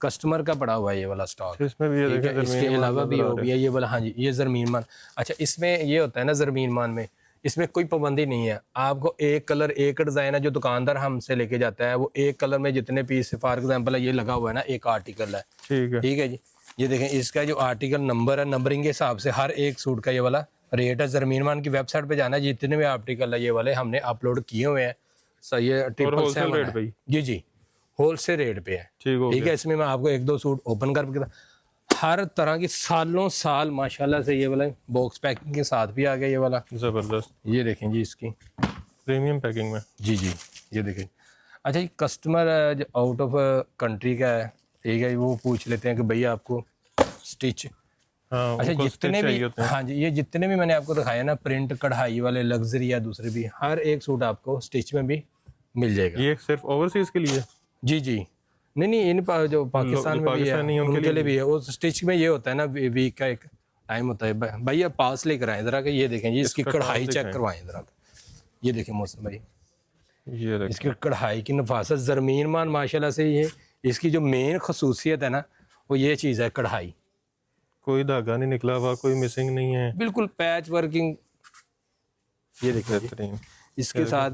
कस्टमर का पड़ा हुआ है ये वाला स्टॉक। इसमें भी ये ठीक है, देखें इसके अलावा भी हो गया ये वाला। हाँ जी, ये ज़रमीन ईमान। अच्छा इसमें ये होता है ना ज़रमीन ईमान में, इसमें कोई पाबंदी नहीं है, आपको एक कलर एक डिज़ाइन है जो दुकानदार हमसे लेके जाता है, वो एक कलर में जितने पीस, फॉर एग्जांपल ये लगा हुआ है ना, एक आर्टिकल है, ठीक है जी। ये देखें इसका जो आर्टिकल नंबर है, नंबरिंग के हिसाब से हर एक सूट का ये वाला रेट है। ज़रमीन ईमान की वेबसाइट पे जाना है, जितने भी आर्टिकल है ये वाले हमने अपलोड किए हुए हैं। सर ये 777 है जी जी, होलसेल रेट पे है। ठीक है, इसमें मैं आपको 1-2 सूट ओपन करके हर तरह की सालों साल माशाल्लाह से ये वाला बॉक्स पैकिंग के साथ भी आ गया ये वाला ज़बरदस्त। ये देखें जी, इसकी प्रीमियम पैकिंग में जी जी, ये देखें। अच्छा ये कस्टमर जो आउट ऑफ कंट्री का है, ठीक है, वो पूछ लेते हैं कि भैया आपको स्टिच। हाँ, अच्छा जितने भी, हाँ जी, ये जितने भी मैंने आपको दिखाया ना, प्रिंट कढ़ाई वाले लग्जरी या दूसरे भी, हर एक सूट आपको स्टिच में भी मिल जाएगा। ये सिर्फ ओवरसीज के लिए? जी जी, नहीं इन जो पाकिस्तान में भी है उनके लिए भी है। वो स्टिच में ये होता है ना, वीक का एक टाइम होता है। भैया पास लेकर आए जरा, ये देखें जी, इसकी कढ़ाई चेक करवाएं जरा। ये देखें मौसम भाई, ये इसकी कढ़ाई की नफासत। ज़रमीन ईमान माशाल्लाह से ये इसकी जो मेन खसूसियत है ना, वो ये चीज़ है कढ़ाई। कोई धागा नहीं निकला हुआ, कोई मिसिंग नहीं है, बिल्कुल पैच वर्किंग। ये देखिए इसके साथ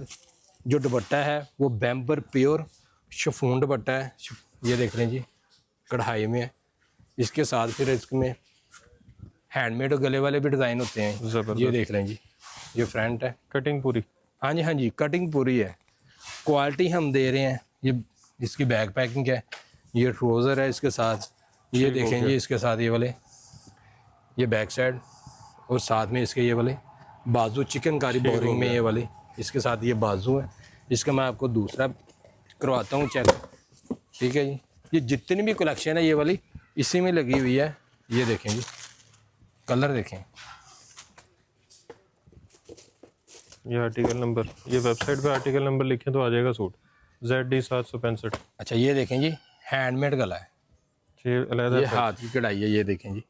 जो दुपट्टा है वो बैम्बर प्योर शिफॉन दुपट्टा है। ये देख लें जी, कढ़ाई में है। इसके साथ फिर इसमें हैंडमेड और गले वाले भी डिज़ाइन होते हैं। ये देख लें जी, ये फ्रंट है, कटिंग पूरी। हाँ जी हाँ जी, कटिंग पूरी है, क्वालिटी हम दे रहे हैं। ये इसकी बैक पैकिंग है, ये ट्राउज़र है इसके साथ। ये देखें जी, इसके साथ ये वाले, ये बैक साइड और साथ में इसके ये वाले बाजू चिकनकारी बोरिंग में ये वाले, इसके साथ ये बाजू है। इसका मैं आपको दूसरा करवाता हूँ चेक, ठीक है जी। ये जितनी भी कलेक्शन है ये वाली इसी में लगी हुई है। ये देखें जी, कलर देखें। ये आर्टिकल नंबर, ये वेबसाइट पे आर्टिकल नंबर लिखें तो आ जाएगा सूट ZD 765। अच्छा ये देखें जी, हैंडमेड गला है, ये अलग ये हाथ की कढ़ाई है। ये देखें जी,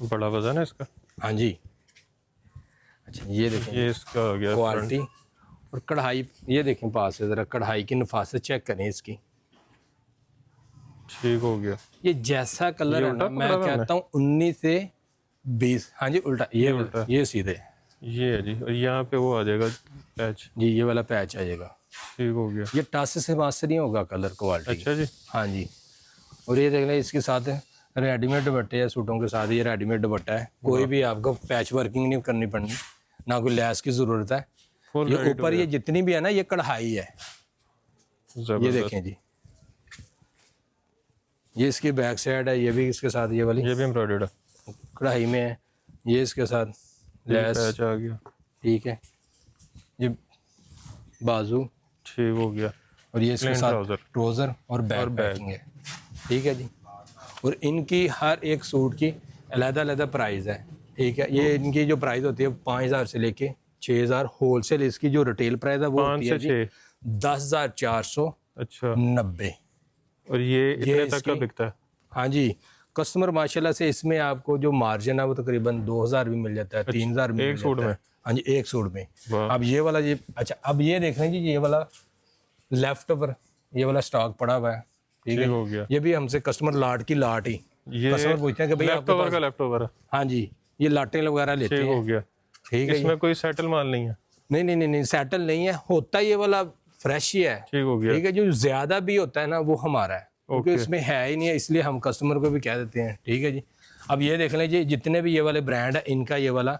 बड़ा वजन है इसका। हाँ जी। अच्छा ये देखें ये इसका हो गया क्वालिटी और कढ़ाई। ये देखें पास से ज़रा कढ़ाई की नफासत चेक करें इसकी। ठीक हो गया। ये जैसा कलर है ना, मैं कहता हूँ 19 से 20। हाँ जी उल्टा, ये उल्टा। ये सीधे ये है जी, और यहाँ पे वो आ जाएगा पैच। जी, ये वाला पैच आ जाएगा। ठीक हो गया। ये टच से मास्टर नहीं होगा कलर क्वालिटी। अच्छा जी। हाँ जी। और ये देख लें इसके साथ रेडीमेड दुपट्टे है, सूटों के साथ ये रेडीमेड दुपट्टा है। कोई भी आपको पैच वर्किंग नहीं करनी पड़नी, ना कोई लैस की ज़रूरत है। ये ऊपर ये जितनी भी है ना, ये कढ़ाई है। ये देखें जी, ये इसकी बैक साइड है, ये भी इसके साथ ये वाली, ये भी एम्ब्रॉयडर्ड है, कढ़ाई में है। ये इसके साथ लैस पैच आ गया। ठीक है। ये बाजू ठीक हो गया। और ये इसके साथ ट्राउजर ट्राउजर और बैक पैकिंग है, ठीक है जी। और इनकी हर एक सूट की अलग-अलग प्राइस है, ठीक है। ये इनकी जो प्राइस होती है 5000 से लेके 6000 होलसेल। इसकी जो रिटेल प्राइस है वो होती है जी 10,490। अच्छा। और ये इतने तक का बिकता है? हाँ जी। कस्टमर माशाल्लाह से इसमें आपको जो मार्जिन है वो तकरीबन 2000 भी मिल जाता है, 3000 भी एक सूट में। हाँ जी, एक सूट में। अब ये वाला ये, अच्छा अब ये देख लें जी, ये वाला लेफ्ट ओवर, ये वाला स्टॉक पड़ा हुआ है, ठीक है। हो गया। ये भी हमसे कस्टमर लाट की लाट ही, ये कस्टमर पूछते हैं कि भाई आपके पास लेफ्ट ओवर है। हाँ जी, ये लाटें वगैरह लेते ठीक हैं। हो गया। ठीक है। इसमें कोई सेटल माल नहीं है? नहीं नहीं नहीं नहीं, सेटल नहीं है, होता ये वाला फ्रेश ही है। ठीक हो गया। ठीक है। जो ज्यादा भी होता है ना वो हमारा है, क्योंकि इसमें है ही नहीं है, इसलिए हम कस्टमर को भी कह देते हैं, ठीक है जी। अब ये देख लीजिए, जितने भी ये वाले ब्रांड है इनका ये वाला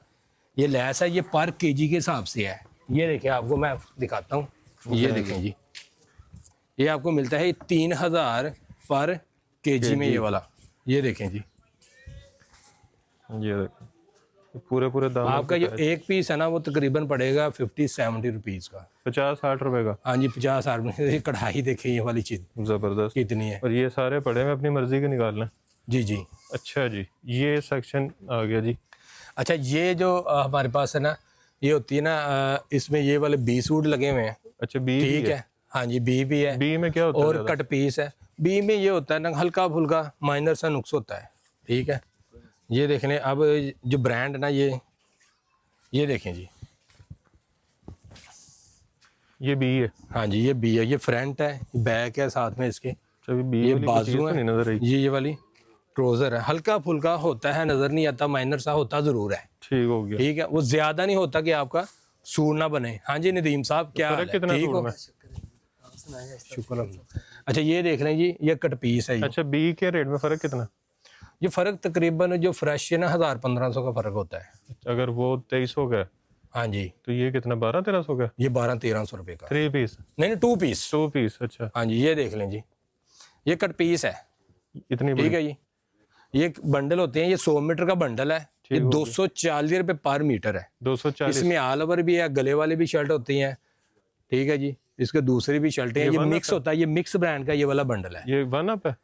ये लैस है, ये पर केजी के हिसाब से है। ये देखिए, आपको मैं दिखाता हूँ, ये देखें जी, ये आपको मिलता है 3000 पर केजी में ये वाला। ये देखें जी, ये देखें पूरे दाम आपका जो एक पीस है ना वो तकरीबन पड़ेगा 50-70 रुपीज़ का, 50-60 रुपए का। हाँ जी, 50-60 में। ये कढ़ाई देखें ये वाली चीज़ जबरदस्त कितनी है। और ये सारे पड़े में अपनी मर्जी के निकालना। जी जी। अच्छा जी, ये सेक्शन आ गया जी। अच्छा, ये जो हमारे पास है ना, ये होती है ना, इसमें ये वाले 20 सूट लगे हुए हैं। अच्छा, बी ठीक है। हाँ जी, बी भी है। बी में क्या होता है? और कट पीस है। बी में ये होता है ना, हल्का फुल्का माइनर सा नुक्स होता है, ठीक है। ये देख लें। अब जो ब्रांड ना, ये देखें जी, ये बी है। हाँ जी, ये बी है। ये फ्रंट है, बैक है साथ में इसके, बी ये बाजू है, नहीं नजर आई। ये वाली ट्राउजर है। हल्का फुल्का होता है, नजर नहीं आता, माइनर सा होता जरूर है। ठीक हो गया। ठीक है, वो ज्यादा नहीं होता कि आपका सूट ना बने। हाँ जी नदीम साहब, क्या हाल है? ठीक हो? शुक्र। अच्छा, ये देख लें जी, ये कट पीस है। अच्छा, बी के रेट में फर्क कितना? ये फर्क तकरीबन जो फ्रेश है ना 1000-1500 का फर्क होता है। अगर वो 2300 का, हाँ जी, तो ये कितना 1200-1300 का? ये 1200-1300 रुपए का। 3 पीस? नहीं, 2 पीस। 2 पीस। अच्छा, हाँ जी, ये देख लें जी, ये कट पीस है, इतनी ठीक है जी। ये बंडल होते हैं, ये 100 मीटर का बंडल है। ये 240 रुपए पर मीटर है। 240। इसमें ऑल ओवर भी है, गले वाले भी शर्ट होती हैं, ठीक है जी। इसके दूसरी भी शर्टें हैं। ये मिक्स होता है, ये मिक्स ब्रांड का ये वाला बंडल है। ये 1 अप है?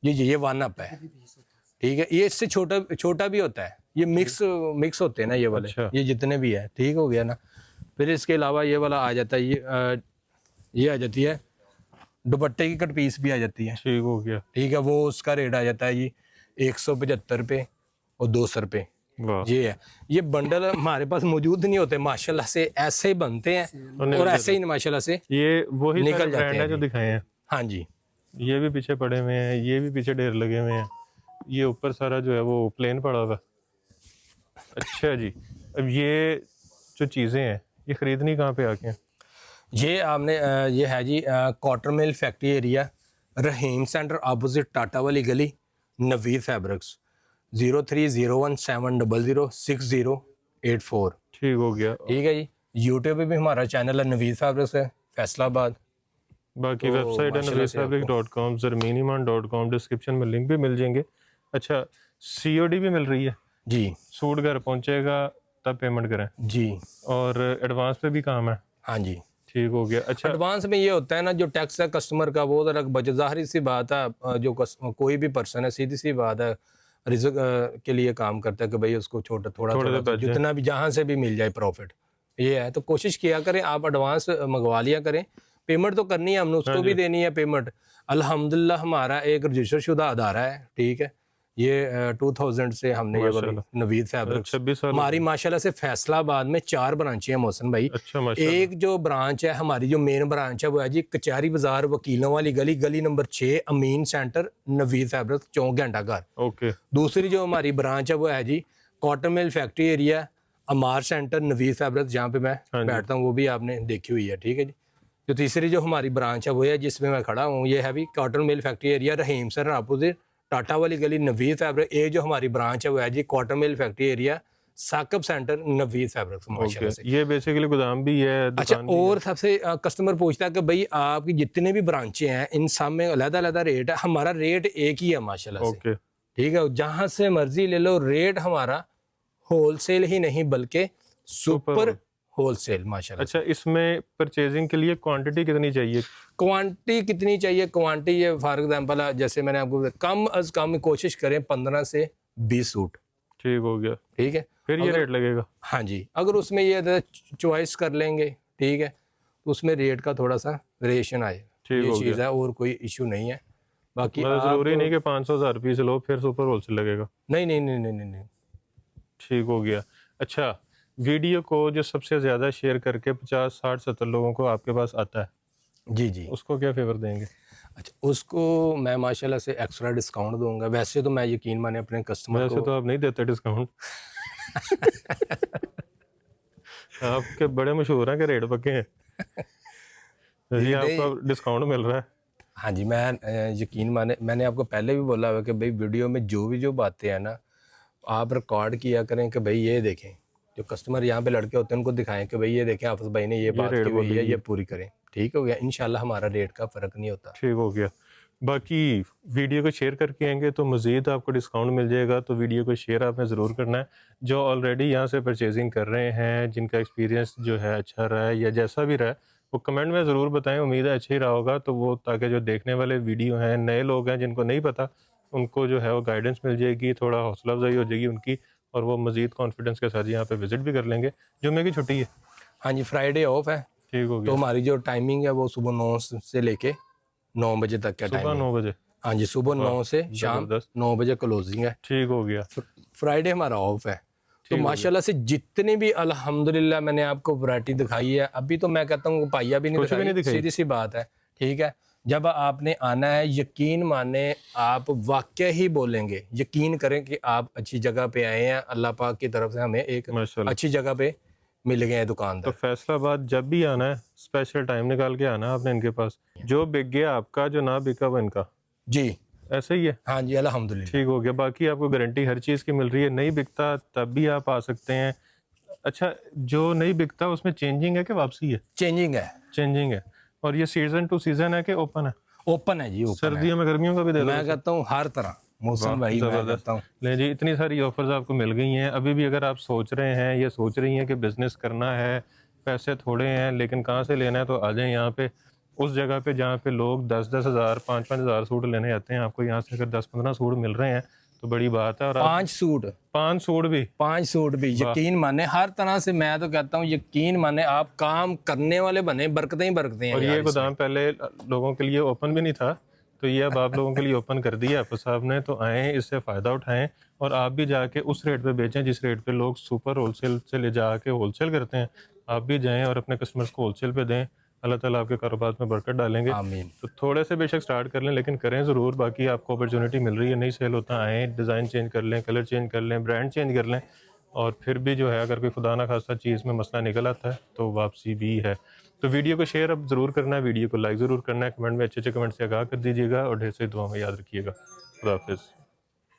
जी जी, ये 1 अप है, ठीक है। ये इससे छोटा भी होता है। ये मिक्स होते हैं ना ये वाले। अच्छा। ये जितने भी है, ठीक हो गया ना। फिर इसके अलावा ये वाला आ जाता है, ये आ जाती है दुपट्टे की कट पीस भी आ जाती है। ठीक हो गया। ठीक है, वो उसका रेट आ जाता है जी 175 रुपये और 200 रुपये। ये है। ये बंडल हमारे पास मौजूद नहीं होते माशाल्लाह से, ऐसे ही बनते हैं और ऐसे ही माशाल्लाह से ये वही निकल जाते हैं जो दिखाए हैं। हाँ जी, ये भी पीछे पड़े हुए हैं, ये भी पीछे ढेर लगे हुए हैं, ये ऊपर सारा जो है वो प्लेन पड़ा हुआ। अच्छा जी, अब ये जो चीज़ें हैं ये खरीदनी कहाँ पे आके हैं? ये आपने ये है जी कॉटन मिल फैक्ट्री एरिया, रहीम सेंटर अपोजिट टाटा वाली गली, नवीर फैब्रिक्स, 0301700684। ठीक हो गया। ठीक है जी। यूट्यूब पे भी हमारा चैनल है नवीर फैब्रिक्स है, फैसलाबाद। बाकी वेबसाइट है नवीरफैब्रिक.com, zarminiman.com, डिस्क्रिप्शन में लिंक भी मिल जाएंगे। अच्छा, COD भी मिल रही है? जी सूट घर पहुंचेगा तब पेमेंट करें, जी। और एडवांस पे भी काम है? हाँ जी। ठीक हो गया। अच्छा, एडवांस में ये होता है ना, जो टैक्स है कस्टमर का वो अलग बजट, जाहिर सी बात है। जो कोई भी पर्सन है, सीधी सी बात है, रिस्क के लिए काम करता है कि भाई उसको छोटा थोड़ा थोड़े थोड़ा से तो बच जाए। जितना भी जहाँ से भी मिल जाए प्रॉफिट, ये है। तो कोशिश किया करें आप, एडवांस मंगवा लिया करें। पेमेंट तो करनी है हमने, उसको भी देनी है पेमेंट। अल्हम्दुलिल्लाह हमारा एक रजिस्टर शुदा अदारा है, ठीक है। ये 2000 से हमने ये वाली माशाल्लाह। नवीद फैब्रिक्स 26 साल हो हमारी गए। माशाल्लाह से फैसलाबाद में 4 ब्रांचें हैं मोहसिन भाई। अच्छा, माशाल्लाह। एक जो ब्रांच है हमारी, जो मेन ब्रांच है वो है जी कचहरी बाजार, वकीलों वाली गली, गली नंबर 6, अमीन सेंटर, नवीद फैब्रिक्स, चौक घंटा घर। ओके। दूसरी जो हमारी ब्रांच है वो है जी कॉटन मिल फैक्ट्री एरिया, अमार सेंटर, नवीद फैब्रिक्स, जहाँ पे मैं हाँ जी। बैठता हूँ, वो भी आपने देखी हुई है, ठीक है जी। जो तीसरी जो हमारी ब्रांच है वो है जिसमें मैं खड़ा हूँ, ये है भी कॉटन मिल फैक्ट्री एरिया, रहीम सर अपोजिट टाटा वाली गली, नवीद फैब्रिक। एक जो हमारी ब्रांच है वो है जी cotton mill factory area, Saqib centre, Naveed fabrics, okay, माशाल्लाह से। ये बेसिकली गोदाम भी है, अच्छा, दुकान भी और सबसे कस्टमर पूछता है कि भाई आपकी जितने भी ब्रांचें हैं इन सब में अलग-अलग रेट है। हमारा रेट एक ही है माशाल्लाह है? से, ओके। ठीक है। जहां से मर्जी ले लो, रेट हमारा होलसेल ही नहीं बल्कि सुपर होलसेल माशाल्लाह से। अच्छा, इसमें परचेजिंग के लिए क्वांटिटी कितनी चाहिए? क्वांटिटी कितनी चाहिए? क्वांटिटी ये फॉर एग्जांपल जैसे मैंने आपको बताया, कम अज कम कोशिश करें 15 से 20 सूट, ठीक हो गया। ठीक है। फिर ये अगर- रेट लगेगा? हाँ जी, अगर उसमें ये चॉइस कर लेंगे, ठीक है, तो उसमें रेट का थोड़ा सा वेरिएशन आएगा। ठीक ये हो चीज़ गया। है, और कोई इशू नहीं है। बाकी मतलब आप ज़रूरी नहीं कि 500,000 पीस लो फिर सुपर होलसेल लगेगा? नहीं नहीं नहीं नहीं नहीं नहीं। ठीक हो गया। अच्छा, वीडियो को जो सबसे ज़्यादा शेयर करके 50, 60, 70 लोगों को आपके पास आता है, जी जी। उसको क्या फेवर देंगे? अच्छा, उसको मैं माशाल्लाह से एक्स्ट्रा डिस्काउंट दूंगा। वैसे तो मैं यकीन माने अपने कस्टमर वैसे को तो आप नहीं देते डिस्काउंट। आपके बड़े मशहूर हैं कि रेट पक्के हैं। जी, जी आपको नहीं। डिस्काउंट मिल रहा है। हाँ जी, मैं यकीन माने, मैंने आपको पहले भी बोला हुआ कि भाई वीडियो में जो बातें हैं ना, आप रिकॉर्ड किया करें कि भाई ये देखें, जो कस्टमर यहाँ पे लड़के होते हैं उनको दिखाएं कि भाई ये देखें हाफिज भाई ने ये बात रेट की हुई बोली है, ये है। पूरी करें। ठीक हो गया, इंशाल्लाह हमारा रेट का फ़र्क नहीं होता। ठीक हो गया। बाकी वीडियो को शेयर करके आएंगे तो मज़ीद आपको डिस्काउंट मिल जाएगा, तो वीडियो को शेयर आपने ज़रूर करना है। जो ऑलरेडी यहाँ से परचेजिंग कर रहे हैं, जिनका एक्सपीरियंस जो है अच्छा रहा है या जैसा भी रहा है, वो कमेंट में ज़रूर बताएं। उम्मीद है अच्छा ही रहा होगा, तो वो ताकि जो देखने वाले वीडियो हैं, नए लोग हैं जिनको नहीं पता, उनको जो है वो गाइडेंस मिल जाएगी, थोड़ा हौसला अफजाई हो जाएगी उनकी, और वो मज़ीद कॉन्फिडेंस के साथ यहाँ पे विज़िट भी कर लेंगे। जुम्मे की छुट्टी है? हाँ जी, फ्राइडे ऑफ है। ठीक हो तो गया। हमारी जो टाइमिंग है वो सुबह 9 से लेके 9 बजे तक का सुबह टाइमिंग। 9 बजे? हाँ जी, सुबह 9 से शाम ज़बरदस्त। 9 बजे क्लोजिंग है। ठीक हो गया। फ्राइडे हमारा ऑफ है। तो ठीक हो माशाल्लाह से जितने भी अल्हम्दुलिल्लाह मैंने आपको वैरायटी दिखाई है, अभी तो मैं कहता हूँ पाइया भी नहीं कुछ भी नहीं दिखाई। सीधी सी बात है, ठीक है। जब आपने आना है, यकीन माने आप वाकई ही बोलेंगे, यकीन करें कि आप अच्छी जगह पे आए हैं। अल्लाह पाक की तरफ से हमें एक माशाल्लाह। अच्छी जगह पे मिल गए हैं तो दुकानदार। फैसलाबाद जब भी आना है, स्पेशल टाइम निकाल के आना है आपने इनके पास। जो बिक गया आपका, जो ना बिका वो इनका। जी ऐसे ही है? हाँ जी, अल्हम्दुलिल्लाह। ठीक हो गया। बाकी आपको गारंटी हर चीज़ की मिल रही है, नहीं बिकता तब भी आप आ सकते हैं। अच्छा, जो नहीं बिकता उसमें चेंजिंग है कि वापसी है? चेंजिंग है। चेंजिंग है। और ये सीजन टू सीजन है कि ओपन है? ओपन है जी, ओपन है। सर्दियों में, गर्मियों का भी दे दो? मैं कहता हूँ हर तरह मौसम वाह, भाई, मैं ज़बरदस्त। कहता हूँ। ले जी, इतनी सारी ऑफर्स आपको मिल गई हैं। अभी भी अगर आप सोच रहे हैं या सोच रही हैं कि बिज़नेस करना है, पैसे थोड़े हैं लेकिन कहाँ से लेना है, तो आ जाएं यहाँ पे, उस जगह पे जहाँ पे लोग 10-10 हज़ार, 5-5 हज़ार सूट लेने आते हैं। आपको यहाँ से अगर 10-15 सूट मिल रहे हैं तो बड़ी बात है। और आप 5 सूट 5 सूट भी? 5 सूट भी, यकीन माने हर तरह से। मैं तो कहता हूँ यकीन माने, आप काम करने वाले बने, बरकतें ही बरकतें हैं और यार ये इसमें। गोदाम पहले लोगों के लिए ओपन भी नहीं था, तो ये अब आप लोगों के लिए ओपन कर दिया हाफिज़ साहब ने। तो आएँ, इससे फ़ायदा उठाएं, और आप भी जाके उस रेट पे बेचें जिस रेट पे लोग सुपर होलसेल से ले जाके होलसेल करते हैं। आप भी जाएं और अपने कस्टमर्स को होलसेल पे दें। अल्लाह ताला आपके कारोबार में बरकत डालेंगे। आमीन। तो थोड़े से बेशक स्टार्ट कर लें, लेकिन करें ज़रूर। बाकी आपको अपॉर्चुनिटी मिल रही है, नहीं सेल होता, आएँ, डिज़ाइन चेंज कर लें, कलर चेंज कर लें, ब्रांड चेंज कर लें। और फिर भी जो है अगर कोई खुदा ना खास्ता चीज़ में मसला निकल आता है तो वापसी भी है। तो वीडियो को शेयर अब ज़रूर करना है, वीडियो को लाइक ज़रूर करना है, कमेंट में अच्छे अच्छे कमेंट से आगाह कर दीजिएगा, और ढेर सारी दुआ में याद रखिएगा। खुदा हाफिज़।